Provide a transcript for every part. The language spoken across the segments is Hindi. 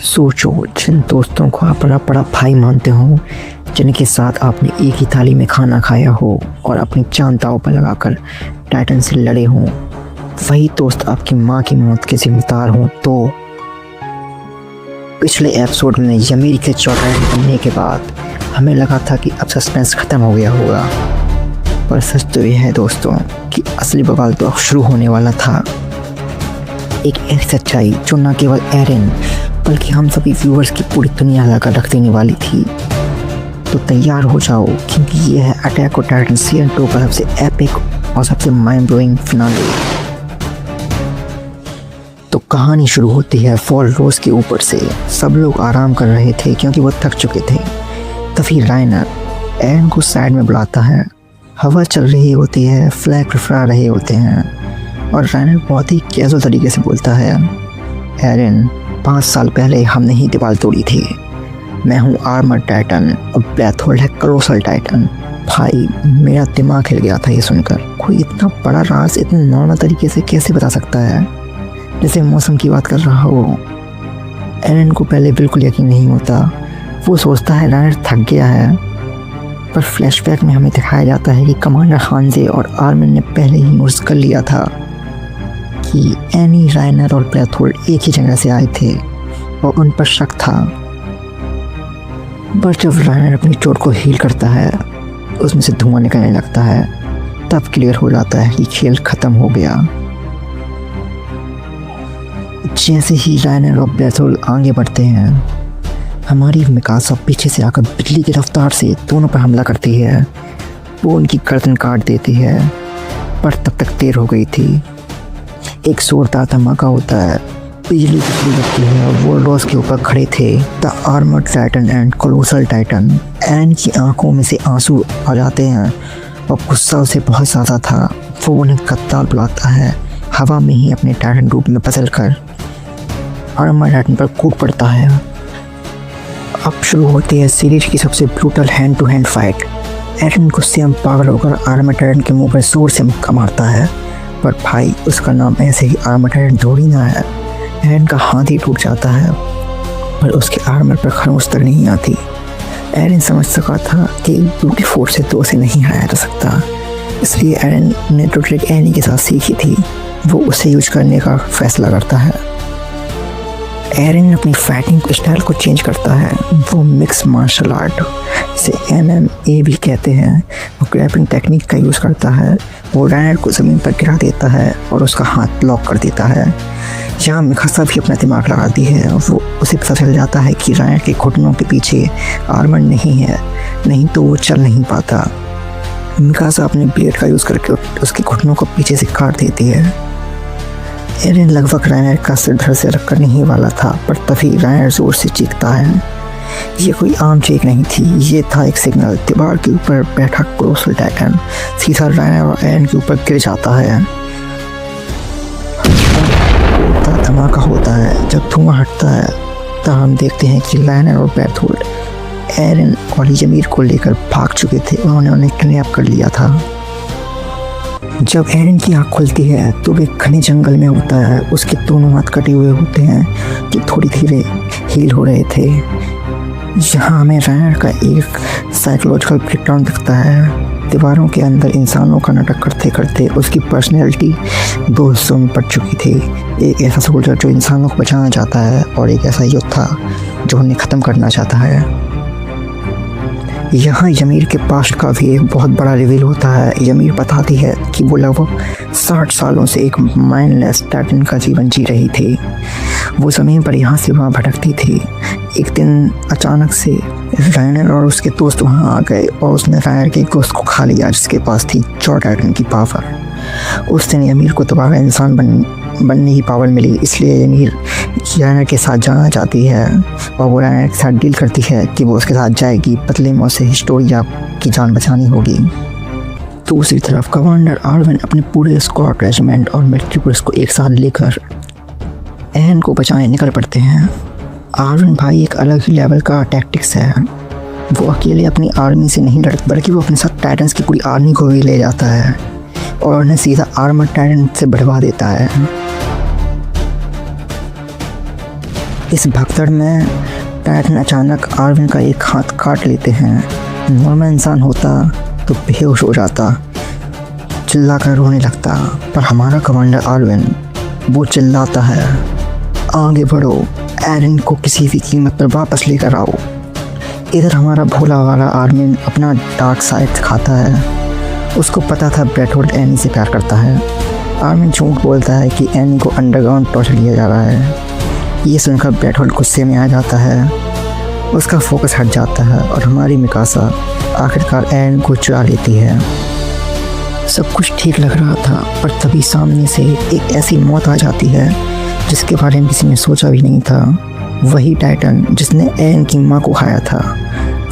सोचो, जिन दोस्तों को आप बड़ा भाई मानते हो, जिनके साथ आपने एक ही थाली में खाना खाया हो और अपनी जान दांव पर लगाकर टाइटन से लड़े हों, वही दोस्त आपकी माँ की मौत के जिम्मेदार हों। तो पिछले एपिसोड में यमीर के चौटाई बनने के बाद हमें लगा था कि अब सस्पेंस ख़त्म हो गया होगा, पर सच तो यह है दोस्तों कि असली बवाल तो अब शुरू होने वाला था। एक ऐसी सच्चाई जो न केवल एरन बल्कि हम सभी व्यूअर्स की पूरी दुनिया लगा रख देने वाली थी। तो तैयार हो जाओ, क्योंकि ये है अटैक ऑन टाइटन सीजन 2 का सबसे एपिक और सबसे माइंड ब्लोइंग फिनाले। तो कहानी शुरू होती है फॉल रोज के ऊपर से। सब लोग आराम कर रहे थे क्योंकि वो थक चुके थे। तभी राइनर एरन को साइड में बुलाता है। हवा चल रही होती है, फ्लैग फड़फड़ा रहे होते हैं और राइनर बहुत ही कैजुअल तरीके से बोलता है, एरन 5 साल पहले हमने ही दीवार तोड़ी थी। मैं हूँ आर्मर टाइटन और ब्लैथहोल्ड है कलोसल टाइटन। भाई, मेरा दिमाग हिल गया था ये सुनकर। कोई इतना बड़ा राज इतने नॉर्मल तरीके से कैसे बता सकता है, जैसे मौसम की बात कर रहा हो। एरन को पहले बिल्कुल यकीन नहीं होता। वो सोचता है राइनर थक गया है, पर फ्लैशबैक में हमें दिखाया जाता है कि कमांडर हानजे और आर्मिन ने पहले ही नोटिस कर लिया था कि एनी, राइनर और ब्लैथहोल्ड एक ही जगह से आए थे और उन पर शक था। पर जब राइनर अपनी चोट को हील करता है, उसमें से धुआं निकलने लगता है, तब क्लियर हो जाता है कि खेल ख़त्म हो गया। जैसे ही राइनर और ब्लैथहोल्ड आगे बढ़ते हैं, हमारी मिकासा पीछे से आकर बिजली की रफ्तार से दोनों पर हमला करती है। वो उनकी गर्दन काट देती है, पर तब तक देर हो गई थी। एक जोरदार धमाका होता है, बिजली लगती है और वो रोज के ऊपर खड़े थे the armoured titan and colossal titan. Eren की आंखों में से आंसू आ जाते हैं और गुस्सा उसे बहुत ज़्यादा था। वो उन्हें कत्ताल बुलाता है, हवा में ही अपने टाइटन रूप में बदल कर आर्मर्ड टाइटन पर कूद पड़ता है। अब शुरू होती है सीरीज की सबसे brutal hand to hand fight. Eren गुस्से में पागल होकर आर्मर्ड टाइटन के मुंह पर जोर से मुक्का मारता है, पर भाई, उसका नाम ऐसे ही आर्मर्ड टाइटन थोड़ी ना है। एरन का हाथ ही टूट जाता है, पर उसके आर्मर पर खरोंच तक नहीं आती। एरन समझ सका था कि ब्रूटी फोर्स से तो उसे नहीं हराया जा सकता, इसलिए एरन ने जो ट्रिक एनी के साथ सीखी थी वो उसे यूज करने का फैसला करता है। एरन अपनी फाइटिंग स्टाइल को चेंज करता है। वो मिक्स मार्शल आर्ट, जिसे MMA भी कहते हैं, वो ग्रैप्लिंग टेक्निक का यूज़ करता है। वो राइनर को ज़मीन पर गिरा देता है और उसका हाथ ब्लॉक कर देता है। यहाँ मिकासा भी अपना दिमाग लगाती है। वो उसे पता चल जाता है कि राइनर के घुटनों के पीछे आर्मर नहीं है, नहीं तो वो चल नहीं पाता। मिकासा अपने ब्लेड का यूज़ करके उसके घुटनों को पीछे से काट देती है। एरन लगभग राइनर का सिर धड़ से रखकर नहीं वाला था, पर तभी राइनर जोर से चीखता है। ये कोई आम चीख नहीं थी, ये था एक सिग्नल। दीवार के ऊपर बैठा कोलोसल टाइटन सीधा राइनर और एरन के ऊपर गिर जाता है। धमाका होता है। जब धुआं हटता है तब हम देखते हैं कि राइनर और ब्लैथहोल्ड एरन और यमीर को लेकर भाग चुके थे। उन्होंने उन्हें किडनैप कर लिया था। जब एरन की आँख खुलती है तो वे घने जंगल में होता है। उसके दोनों हाथ कटे हुए होते हैं जो थोड़ी धीरे हील हो रहे थे। यहाँ हमें राइनर का एक साइकोलॉजिकल ब्रेकडाउन दिखता है। दीवारों के अंदर इंसानों का नाटक करते करते उसकी पर्सनैलिटी 2 हिस्सों में पड़ चुकी थी। एक ऐसा सोल्जर जो इंसानों को बचाना चाहता है और एक ऐसा योद्धा जो उन्हें ख़त्म करना चाहता है। यहाँ यमीर के पास्ट का भी एक बहुत बड़ा रिवील होता है। यमीर बताती है कि वो लगभग 60 सालों से एक माइंडलेस टाइटन का जीवन जी रही थी। वो ज़मीन पर यहाँ से वहाँ भटकती थी। एक दिन अचानक से राइनर और उसके दोस्त वहाँ आ गए और उसने राइनर के दोस्त को खा लिया जिसके पास थी जॉ टाइटन की पावर। उस दिन यमीर को दोबारा इंसान बनने की पावर मिली, इसलिए यमीर राइनर के साथ जाना चाहती है और वो राइनर के साथ डील करती है कि वो उसके साथ जाएगी, बदले में उसे हिस्टोरिया की जान बचानी होगी। दूसरी तरफ कमांडर आर्विन अपने पूरे स्क्वाड रेजिमेंट और मिलिट्री पुलिस को एक साथ लेकर एरन को बचाने निकल पड़ते हैं। आर्विन भाई एक अलग ही लेवल का टैक्टिक्स है। वो अकेले अपनी आर्मी से नहीं लड़ता, बल्कि वो अपने साथ टाइटन्स की पूरी आर्मी को भी ले जाता है और उन्हें सीधा आर्मर टाइटन से बढ़वा देता है। इस भगदड़ में टाइटन अचानक आर्विन का एक हाथ काट लेते हैं। नॉर्मल इंसान होता तो बेहोश हो जाता, चिल्लाकर रोने लगता, पर हमारा कमांडर आर्विन वो चिल्लाता है, आगे बढ़ो, एरन को किसी भी कीमत पर वापस लेकर आओ। इधर हमारा भोला वाला आर्विन अपना डार्क साइड दिखाता है। उसको पता था बेटहोल्ड एनी से प्यार करता है। आर्विन झूठ बोलता है कि एनी को अंडरग्राउंड टॉर्चर लिया जा रहा है। ये सुनकर बेटहोल्ड गुस्से में आ जाता है, उसका फोकस हट जाता है और हमारी मिकासा आखिरकार एरन को चुरा लेती है। सब कुछ ठीक लग रहा था, पर तभी सामने से एक ऐसी मौत आ जाती है जिसके बारे में किसी ने सोचा भी नहीं था। वही टाइटन जिसने एरन की माँ को खाया था,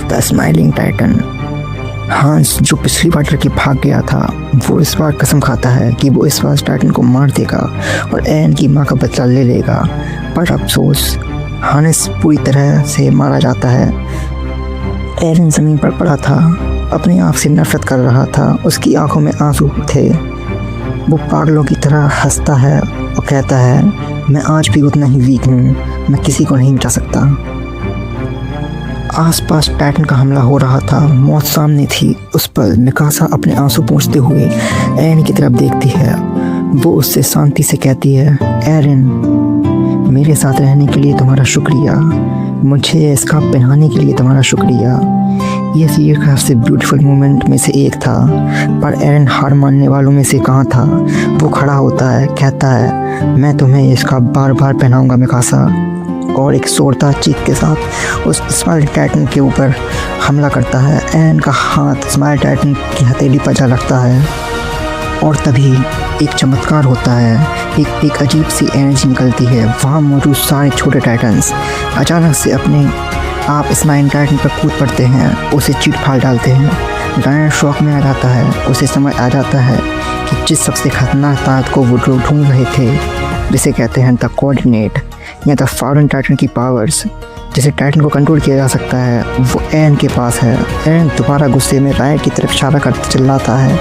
द स्माइलिंग टाइटन। हांस जो पिछली बार डर के भाग गया था, वो इस बार कसम खाता है कि वो इस बार टाइटन को मार देगा और एरन की माँ का बदला ले लेगा। पर अफसोस, हांस पूरी तरह से मारा जाता है। एरन ज़मीन पर पड़ा था, अपने आप से नफरत कर रहा था, उसकी आंखों में आंसू थे। वो पागलों की तरह हंसता है और कहता है, मैं आज भी उतना ही वीक हूँ, मैं किसी को नहीं मिटा सकता। आसपास टाइटन का हमला हो रहा था, मौत सामने थी। उस पर मिकासा अपने आंसू पोंछते हुए एरन की तरफ देखती है। वो उससे शांति से कहती है, एरन, मेरे साथ रहने के लिए तुम्हारा शुक्रिया, मुझे ये स्कार्फ पहनाने के लिए तुम्हारा शुक्रिया। ये सीरीज का सबसे ब्यूटीफुल मोमेंट में से एक था, पर एरन हार मानने वालों में से कहाँ था। वो खड़ा होता है, कहता है, मैं तुम्हें इसका बार बार पहनाऊंगा मिकासा, और एक जोरदार चीख के साथ उस स्माइल टाइटन के ऊपर हमला करता है। एरन का हाथ स्माइल टाइटन की हथेली पर जा लगता है और तभी एक चमत्कार होता है। एक अजीब सी एनर्जी निकलती है। वहाँ मौजूद सारे छोटे टाइटन्स अचानक से अपने आप स्माइल टाइटन पर कूद पड़ते हैं, उसे चीर फाड़ डालते हैं। डायना शॉक में आ जाता है। उसे समझ आ जाता है कि जिस सबसे खतरनाक ताकत को वो लोग ढूंढ रहे थे, जिसे कहते हैं द कोऑर्डिनेट या द फॉरेन टाइटन की पावर्स, जिसे टाइटन को कंट्रोल किया जा सकता है, वो एरन के पास है। एरन दोबारा गुस्से में रायट की तरफ इशारा करते चिल्लाता है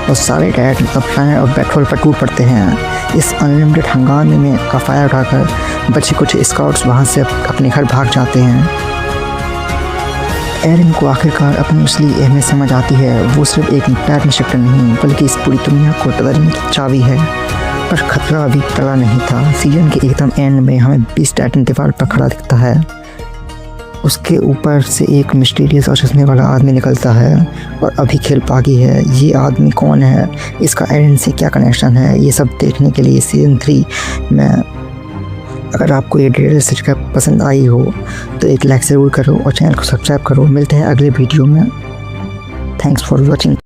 और सारे टाइटन अब प्लैनेट और बेटहोल्ड पर टूट पड़ते हैं। इस अनलिमिटेड हंगामे में का फायर उठाकर बचे कुछ स्काउट्स वहाँ से अपने घर भाग जाते हैं। एरन को आखिरकार अपनी असली अहमियत समझ आती है। वो सिर्फ एक टाइटन शिफ्टर नहीं, बल्कि इस पूरी दुनिया को बदलने की चाबी है। पर खतरा अभी टला नहीं था। सीजन के एकदम एंड में हमें 20 टाइटन दीवार पर खड़ा दिखता है। उसके ऊपर से एक मिस्टीरियस और चश्मे वाला आदमी निकलता है और अभी खेल बाकी है। ये आदमी कौन है, इसका एरन से क्या कनेक्शन है, ये सब देखने के लिए सीज़न 3 में अगर आपको ये डिटेल सीरीज पसंद आई हो तो एक लाइक ज़रूर करो और चैनल को सब्सक्राइब करो। मिलते हैं अगले वीडियो में। Thanks for watching.